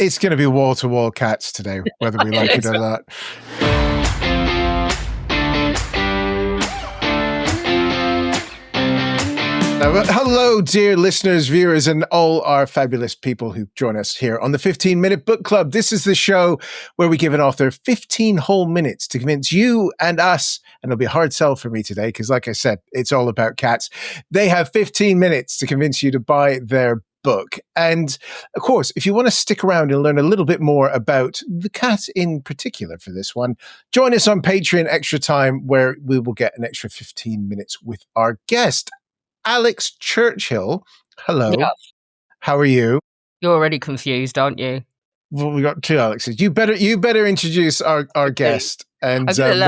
It's going to be wall-to-wall cats today, whether we like it or not. Hello, dear listeners, viewers, and all our fabulous people who join us here on the 15-Minute Book Club. This is the show where we give an author 15 whole minutes to convince you and us, and it'll be a hard sell for me today because, like I said, it's all about cats. They have 15 minutes to convince you to buy their book. And of course, if you want to stick around and learn a little bit more about the cat in particular for this one, join us on Patreon Extra Time, where we will get an extra 15 minutes with our guest, Alex Churchill. Hello. Yeah. How are you? You're already confused, aren't you? Well, we got two Alexes. You better introduce our guest, and then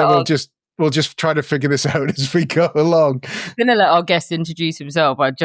we'll just try to figure this out as we go along. I'm gonna let our guest introduce himself. I'm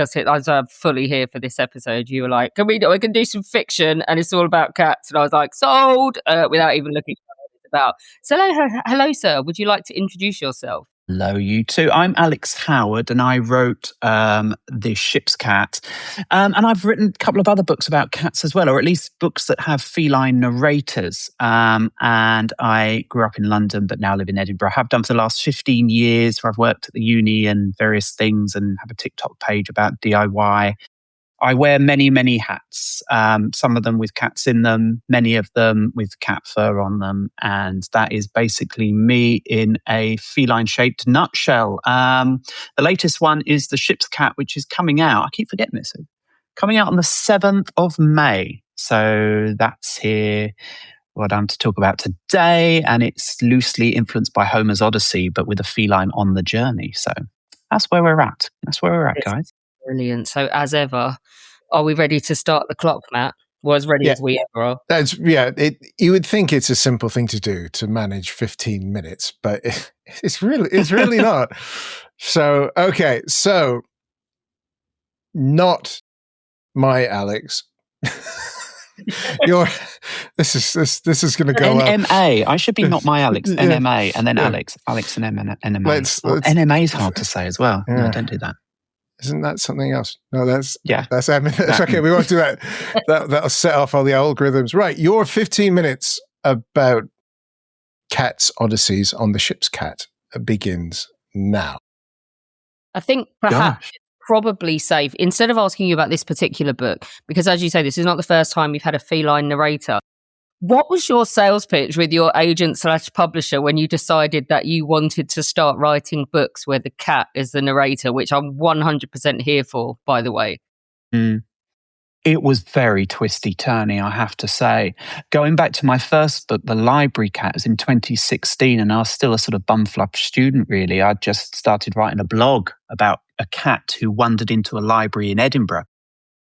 fully here for this episode. You were like, we can do some fiction, and it's all about cats, and I was like, sold, without even looking at what it's about. So hello, sir. Would you like to introduce yourself? Hello, you two. I'm Alex Howard, and I wrote The Ship's Cat. And I've written a couple of other books about cats as well, or at least books that have feline narrators. And I grew up in London, but now live in Edinburgh. I have done for the last 15 years, where I've worked at the uni and various things, and have a TikTok page about DIY. I wear many, many hats, some of them with cats in them, many of them with cat fur on them. And that is basically me in a feline-shaped nutshell. The latest one is The Ship's Cat, which is coming out. I keep forgetting this. Coming out on the 7th of May. So that's here, what I'm to talk about today. And it's loosely influenced by Homer's Odyssey, but with a feline on the journey. So that's where we're at. Guys. Brilliant. So as ever, are we ready to start the clock, Matt? Well, as ready as we ever are. You would think it's a simple thing to do to manage 15 minutes, but it's really not. So, okay. So not my Alex. This is going to go NMA. I should be not my Alex. NMA and then Alex and NMA. NMA is hard to say as well. Yeah. No, don't do that. Isn't that something else? No, that's okay. We won't do that. That'll set off all the algorithms. Right, your 15 minutes about cats' odysseys on the Ship's Cat begins now. I think perhaps it's probably safe, instead of asking you about this particular book, because as you say, this is not the first time you've had a feline narrator. What was your sales pitch with your agent/publisher when you decided that you wanted to start writing books where the cat is the narrator, which I'm 100% here for, by the way? It was very twisty-turny, I have to say. Going back to my first book, The Library Cat, was in 2016, and I was still a sort of bumfluff student, really. I'd just started writing a blog about a cat who wandered into a library in Edinburgh.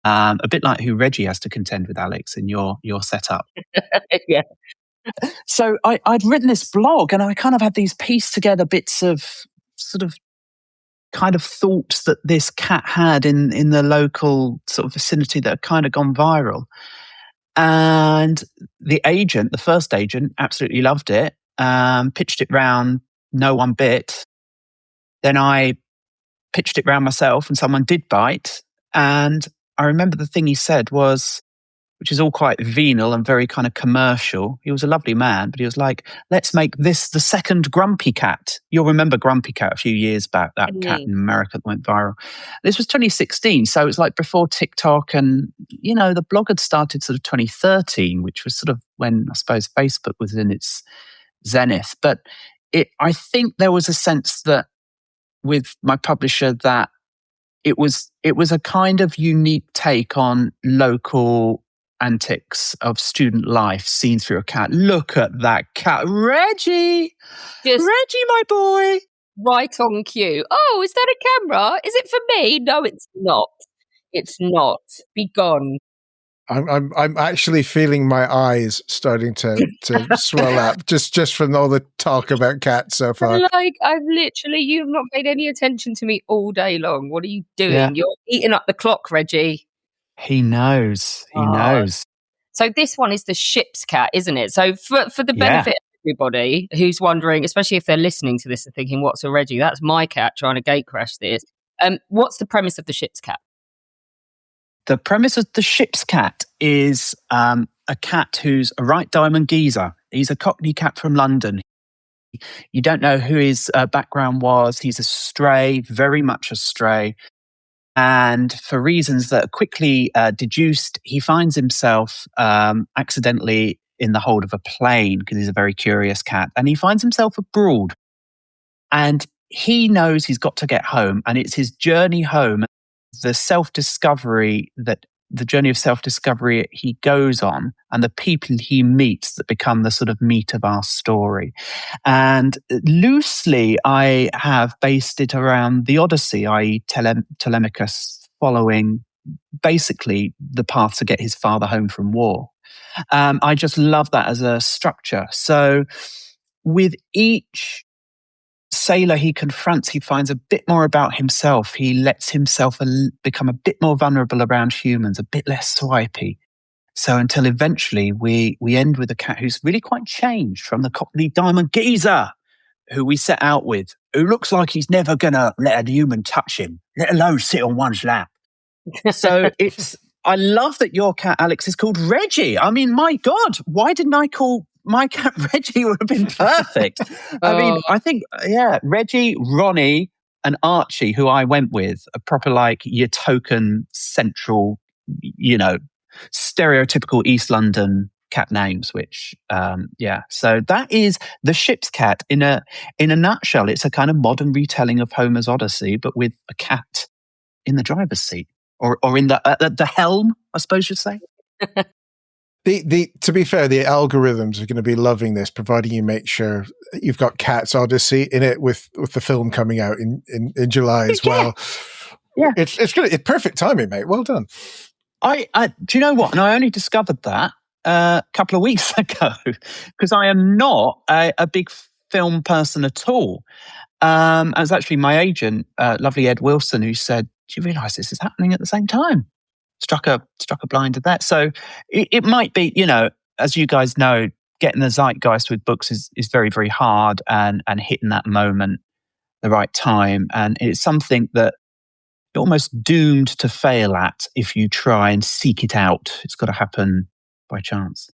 A bit like who Reggie has to contend with, Alex, in your setup. Yeah. So I'd written this blog, and I kind of had these pieced together bits of sort of kind of thoughts that this cat had in the local sort of vicinity that had kind of gone viral. And the first agent, absolutely loved it, pitched it round, no one bit. Then I pitched it round myself, and someone did bite. And I remember the thing he said was, which is all quite venal and very kind of commercial. He was a lovely man, but he was like, let's make this the second Grumpy Cat. You'll remember Grumpy Cat a few years back, that cat in America that went viral. This was 2016, so it was like before TikTok, and, the blog had started sort of 2013, which was sort of when, I suppose, Facebook was in its zenith. But I think there was a sense that with my publisher that it was a kind of unique take on local antics of student life seen through a cat. Look at that cat. Reggie, my boy. Right on cue. Oh, is that a camera? Is it for me? No, it's not. It's not. Be gone. I'm actually feeling my eyes starting to swell up just from all the talk about cats so far. You've not paid any attention to me all day long. What are you doing? Yeah. You're eating up the clock, Reggie. He knows. He knows. So this one is The Ship's Cat, isn't it? So for the benefit of everybody who's wondering, especially if they're listening to this and thinking, what's a Reggie? That's my cat trying to gate crash this. What's the premise of The Ship's Cat? The premise of The Ship's Cat is a cat who's a right diamond geezer. He's a Cockney cat from London. You don't know who his background was. He's a stray, very much a stray. And for reasons that are quickly deduced, he finds himself accidentally in the hold of a plane because he's a very curious cat. And he finds himself abroad. And he knows he's got to get home. And it's his journey home, the journey of self-discovery he goes on, and the people he meets that become the sort of meat of our story. And loosely, I have based it around the Odyssey, i.e. Telemachus following basically the path to get his father home from war. I just love that as a structure. So with each sailor he confronts, he finds a bit more about himself. He lets himself become a bit more vulnerable around humans, a bit less swipey. So until eventually we end with a cat who's really quite changed from the Cockney diamond geezer who we set out with, who looks like he's never going to let a human touch him, let alone sit on one's lap. So I love that your cat, Alex, is called Reggie. I mean, my God, why didn't I call my cat Reggie? Would have been perfect. I mean, I think, Reggie, Ronnie, and Archie, who I went with, are proper like your token central, stereotypical East London cat names, which, So that is the ship's cat in a nutshell. It's a kind of modern retelling of Homer's Odyssey, but with a cat in the driver's seat or in the helm, I suppose you'd say. To be fair, the algorithms are going to be loving this, providing you make sure you've got Cat's Odyssey in it with the film coming out in July as well. Yeah, it's good. It's perfect timing, mate. Well done. I do you know what? And I only discovered that a couple of weeks ago because I am not a big film person at all. It was actually my agent, lovely Ed Wilson, who said, "Do you realise this is happening at the same time?" Struck a blind at that. So it might be, as you guys know, getting the zeitgeist with books is very, very hard and hitting that moment, the right time. And it's something that you're almost doomed to fail at if you try and seek it out. It's got to happen by chance.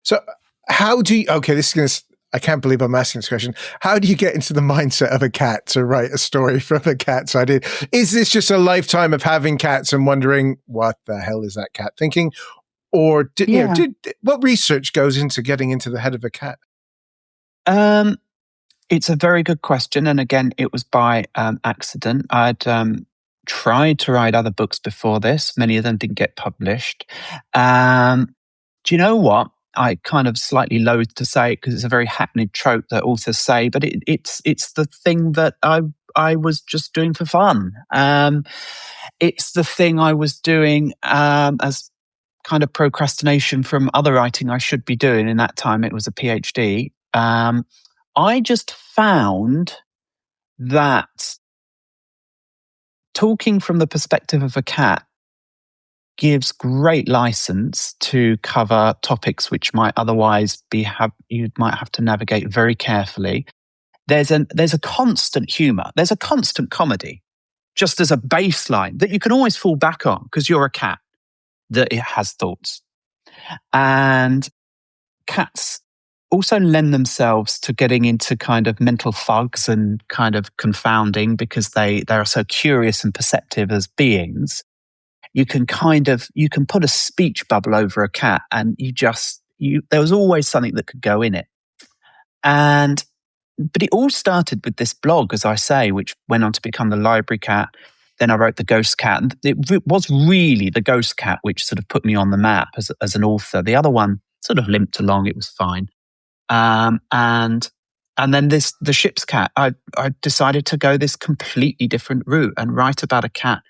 So how do you, I can't believe I'm asking this question. How do you get into the mindset of a cat to write a story from a cat's idea? Is this just a lifetime of having cats and wondering what the hell is that cat thinking? Or what research goes into getting into the head of a cat? It's a very good question. And again, it was by accident. I'd tried to write other books before this. Many of them didn't get published. Do you know what? I kind of slightly loathe to say it because it's a very hackneyed trope that authors say, but it's the thing that I was just doing for fun. It's the thing I was doing as kind of procrastination from other writing I should be doing. In that time, it was a PhD. I just found that talking from the perspective of a cat gives great license to cover topics which might otherwise you might have to navigate very carefully. There's a constant humor. There's a constant comedy, just as a baseline that you can always fall back on because you're a cat that it has thoughts. And cats also lend themselves to getting into kind of mental fogs and kind of confounding because they are so curious and perceptive as beings. You can put a speech bubble over a cat and there was always something that could go in it. But it all started with this blog, as I say, which went on to become the Library Cat. Then I wrote the Ghost Cat. And it was really the Ghost Cat which sort of put me on the map as an author. The other one sort of limped along. It was fine. And then the Ship's Cat, I decided to go this completely different route and write about a cat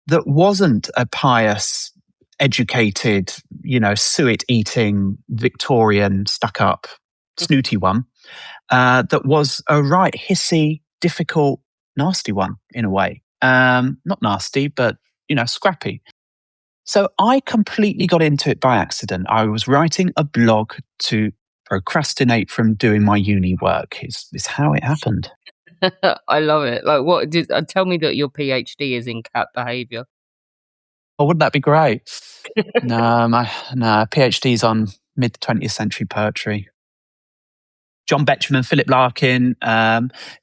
that wasn't a pious, educated, suet-eating, Victorian, stuck-up, snooty one. That was a right hissy, difficult, nasty one in a way. Not nasty, but, scrappy. So I completely got into it by accident. I was writing a blog to procrastinate from doing my uni work. Is how it happened. I love it. Like, tell me that your PhD is in cat behavior. Oh, wouldn't that be great? No, PhD's on mid-20th century poetry. John Betjeman and Philip Larkin,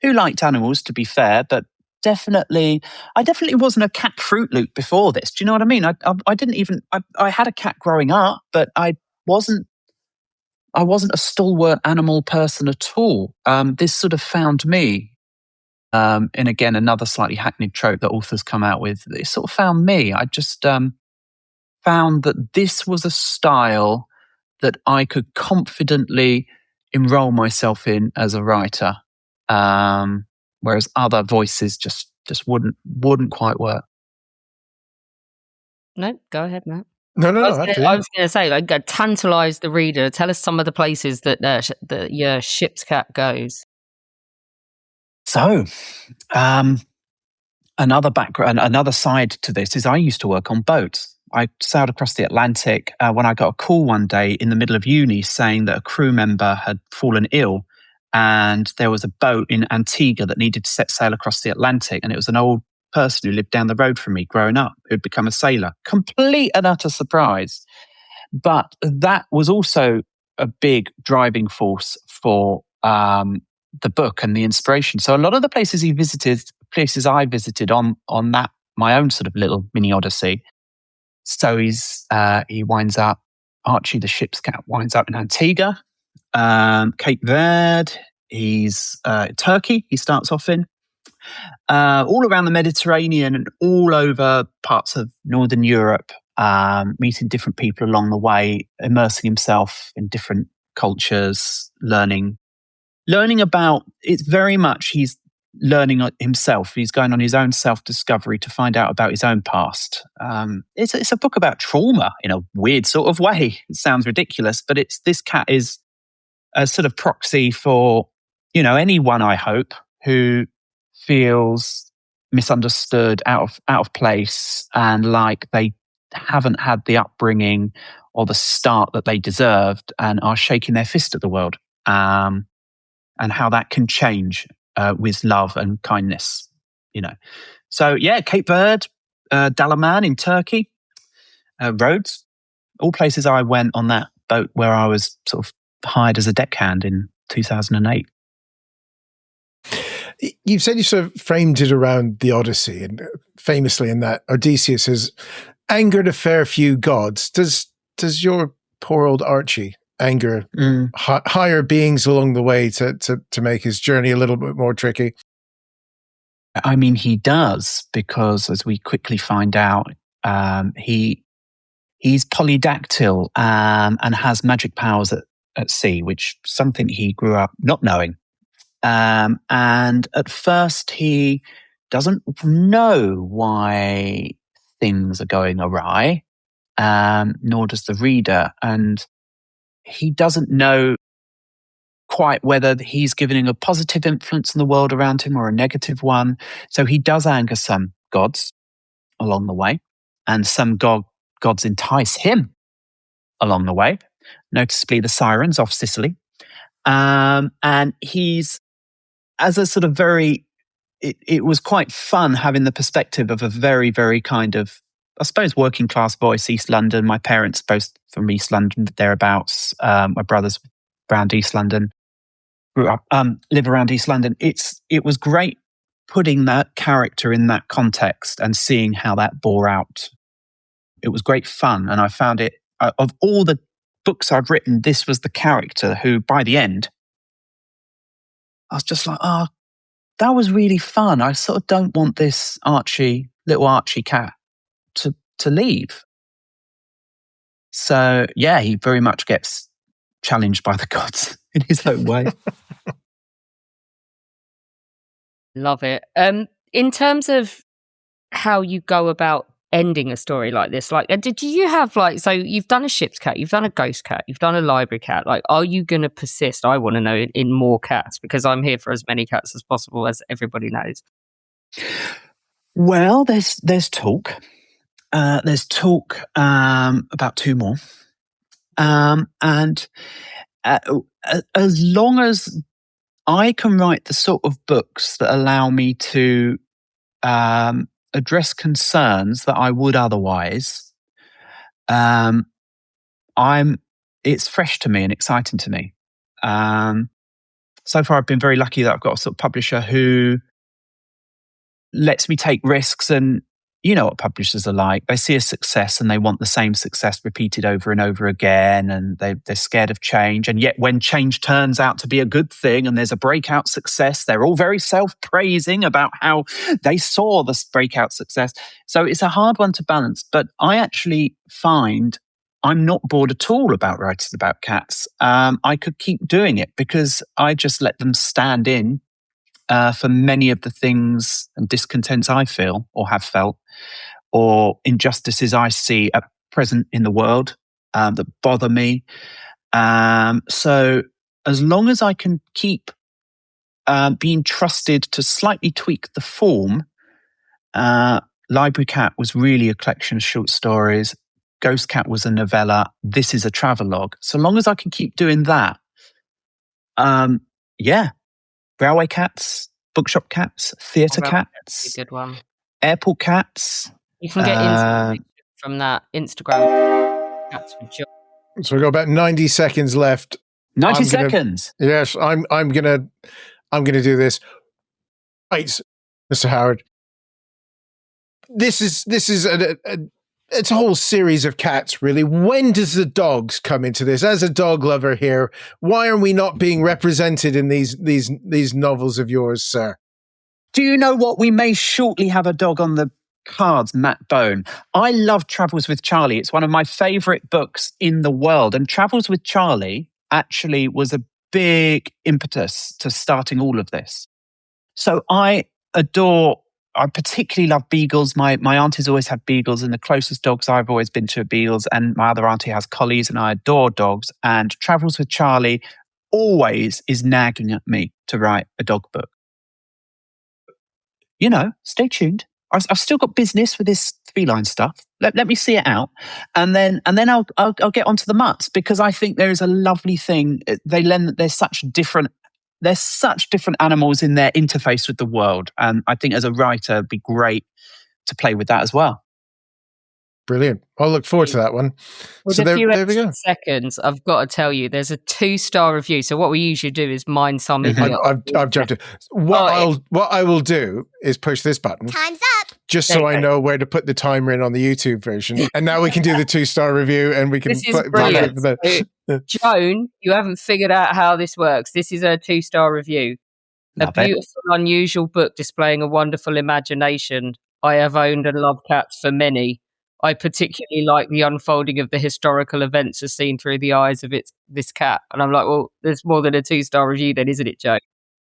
who liked animals, to be fair, but I definitely wasn't a cat Fruit Loop before this. Do you know what I mean? I had a cat growing up, but I wasn't a stalwart animal person at all. This sort of found me, and again, another slightly hackneyed trope that authors come out with. It sort of found me. I just found that this was a style that I could confidently enroll myself in as a writer, whereas other voices just wouldn't quite work. No, go ahead, Matt. No. I was going to say, like, tantalise the reader. Tell us some of the places that your ship's cat goes. So, another side to this is I used to work on boats. I sailed across the Atlantic when I got a call one day in the middle of uni saying that a crew member had fallen ill, and there was a boat in Antigua that needed to set sail across the Atlantic, and it was an old person who lived down the road from me growing up who'd become a sailor. Complete and utter surprise. But that was also a big driving force for the book and the inspiration. So a lot of the places I visited on that, my own sort of little mini odyssey. So he winds up, Archie the ship's cat winds up in Antigua, Cape Verde, he's Turkey, he starts off in. All around the Mediterranean and all over parts of Northern Europe, meeting different people along the way, immersing himself in different cultures, learning about, it's very much he's learning himself. He's going on his own self-discovery to find out about his own past. It's a book about trauma in a weird sort of way. It sounds ridiculous, but this cat is a sort of proxy for, anyone, I hope, who feels misunderstood, out of place, and like they haven't had the upbringing or the start that they deserved and are shaking their fist at the world, and how that can change with love and kindness, So yeah, Cape Verde, Dalaman in Turkey, Rhodes, all places I went on that boat where I was sort of hired as a deckhand in 2008. You've said you sort of framed it around the Odyssey, and famously in that Odysseus has angered a fair few gods. Does your poor old Archie anger higher beings along the way to make his journey a little bit more tricky? I mean, he does, because as we quickly find out, he's polydactyl and has magic powers at sea, which is something he grew up not knowing. And at first he doesn't know why things are going awry, nor does the reader. And he doesn't know quite whether he's giving a positive influence in the world around him or a negative one. So he does anger some gods along the way, and some gods entice him along the way, noticeably the sirens off Sicily. And he's, as a sort of it was quite fun having the perspective of a very, very kind of, I suppose, working class voice, East London. My parents both from East London, thereabouts. My brother's around East London, grew up, live around East London. It was great putting that character in that context and seeing how that bore out. It was great fun. And I found it, of all the books I've written, this was the character who, by the end, I was just like, oh, that was really fun. I sort of don't want this little Archie cat to leave. So yeah, he very much gets challenged by the gods in his own way. Love it. In terms of how you go about ending a story like this, like, did you have, like, so you've done a ship's cat, you've done a ghost cat, you've done a library cat, like, are you going to persist? I want to know in more cats, because I'm here for as many cats as possible, as everybody knows. Well, there's talk. There's talk about 2 more, and as long as I can write the sort of books that allow me to address concerns that I would otherwise, it's fresh to me and exciting to me. So far, I've been very lucky that I've got a sort of publisher who lets me take risks, and you know what publishers are like. They see a success and they want the same success repeated over and over again, and they're scared of change. And yet when change turns out to be a good thing and there's a breakout success, they're all very self-praising about how they saw this breakout success. So it's a hard one to balance. But I actually find I'm not bored at all about writing about cats. I could keep doing it because I just let them stand in for many of the things and discontents I feel or have felt, or injustices I see at present in the world that bother me. So as long as I can keep being trusted to slightly tweak the form, Library Cat was really a collection of short stories. Ghost Cat was a novella. This is a travelogue. So long as I can keep doing that, Railway cats, bookshop cats, theatre cats, a good one. Airport cats. You can get inspiration from that Instagram. Cats with joy. So we've got about 90 seconds left. 90 seconds. Yes, I'm gonna do this. Right, Mr. Howard. This is it's a whole series of cats, really. When does the dogs come into this? As a dog lover here, why are we not being represented in these novels of yours, sir? Do you know what? We may shortly have a dog on the cards, Matt Bone. I love Travels with Charlie. It's one of my favourite books in the world. And Travels with Charlie actually was a big impetus to starting all of this. So I particularly love beagles. My auntie's always had beagles, and the closest dogs I've always been to are beagles. And my other auntie has collies, and I adore dogs. And Travels with Charlie always is nagging at me to write a dog book. You know, stay tuned. I've still got business with this feline stuff. Let me see it out, and then I'll get onto the mutts, because I think there is a lovely thing. They're such different animals in their interface with the world, and I think as a writer, it'd be great to play with that as well. Brilliant. I'll look forward to that one. With so a few there we go. seconds, I've got to tell you, there's a 2-star review. So what we usually do is mine some idiot. I've jumped in. What I will do is push this button. Time's up. Just so I know where to put the timer in on the YouTube version. And now we can do the 2-star review, and we can This is brilliant. Joan, you haven't figured out how this works. This is a 2-star review. Love a beautiful, unusual book displaying a wonderful imagination. I have owned and loved cats for many. I particularly like the unfolding of the historical events as seen through the eyes of this cat. And I'm like, well, there's more than a 2-star review then, isn't it, Joe?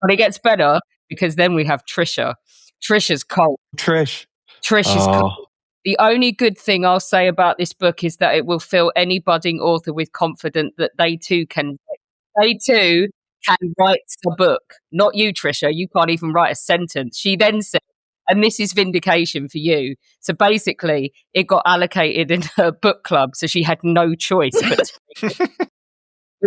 But it gets better, because then we have Trisha. Trisha's cold. Trish is cold. The only good thing I'll say about this book is that it will fill any budding author with confidence that they too can write a book. Not you, Trisha. You can't even write a sentence. She then said, and this is vindication for you. So basically, it got allocated in her book club, so she had no choice.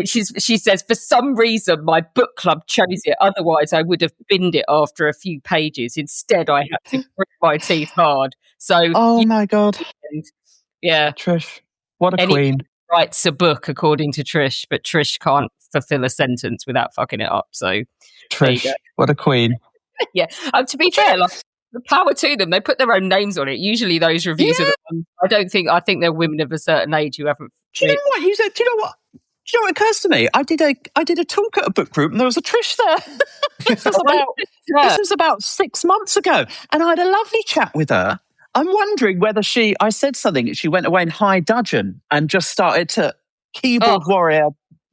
She says, for some reason, my book club chose it. Otherwise, I would have binned it after a few pages. Instead, I had to grit my teeth hard. So, my God. Yeah. Trish, what a queen. Writes a book, according to Trish, but Trish can't fulfill a sentence without fucking it up. So, Trish, what a queen. Yeah. To be fair, the power to them. They put their own names on it. Usually those reviews are the ones, I think they're women of a certain age who haven't. Do you know what? Do you know what occurs to me? I did a talk at a book group, and there was a Trish there. This was about 6 months ago, and I had a lovely chat with her. I'm wondering whether I said something, she went away in high dudgeon and just started to keyboard warrior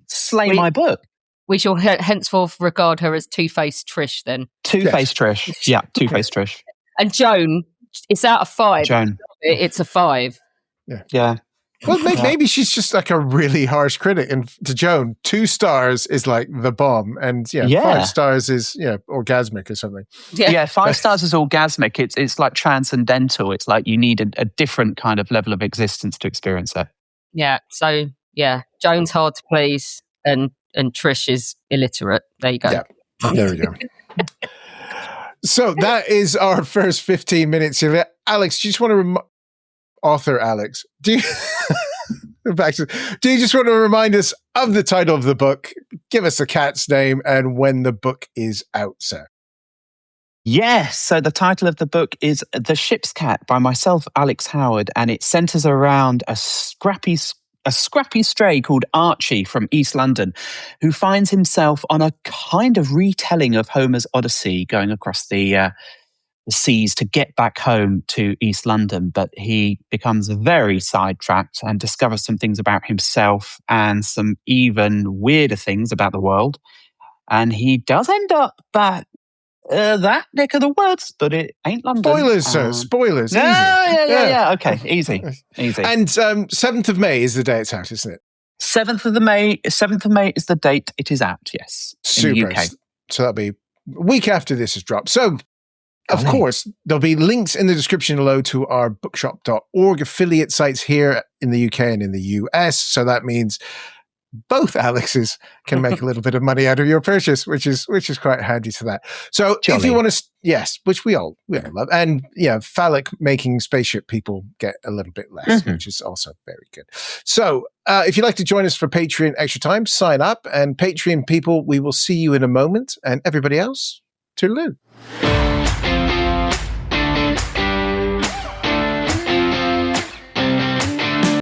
slay my book. We shall henceforth regard her as Two-Faced Trish then. Two-Faced Trish. Yeah, Two-Faced Trish. And Joan, it's out of 5. Joan. It's a 5. Yeah. Well, maybe she's just like a really harsh critic. And to Joan, 2 stars is like the bomb. And 5 stars is, orgasmic or something. Yeah, 5 stars is orgasmic. It's like transcendental. It's like you need a different kind of level of existence to experience it. Yeah. So, Joan's hard to please, and Trish is illiterate. There you go. Yeah, there we go. So that is our first 15 minutes here. Alex, do you just want to author Alex, do you just want to remind us of the title of the book, give us the cat's name, and when the book is out, sir? Yes. So the title of the book is The Ship's Cat by myself, Alex Howard, and it centers around a scrappy stray called Archie from East London, who finds himself on a kind of retelling of Homer's Odyssey, going across the seas to get back home to East London. But he becomes very sidetracked and discovers some things about himself and some even weirder things about the world. And he does end up back that neck of the woods, but it ain't London. Spoilers, sir. Spoilers. No, yeah. Okay, easy. And 7th of May is the day it's out, isn't it? 7th of May is the date it is out, yes. Super. In the UK. So that'll be a week after this is dropped. So, of course, there'll be links in the description below to our bookshop.org affiliate sites here in the UK and in the US. So that means both Alexes can make a little bit of money out of your purchase, which is quite handy to that. So if you want to, yes, which we all love, and phallic making spaceship people get a little bit less, which is also very good. So if you'd like to join us for Patreon Extra Time, sign up. And Patreon people, we will see you in a moment. And everybody else, toodaloo.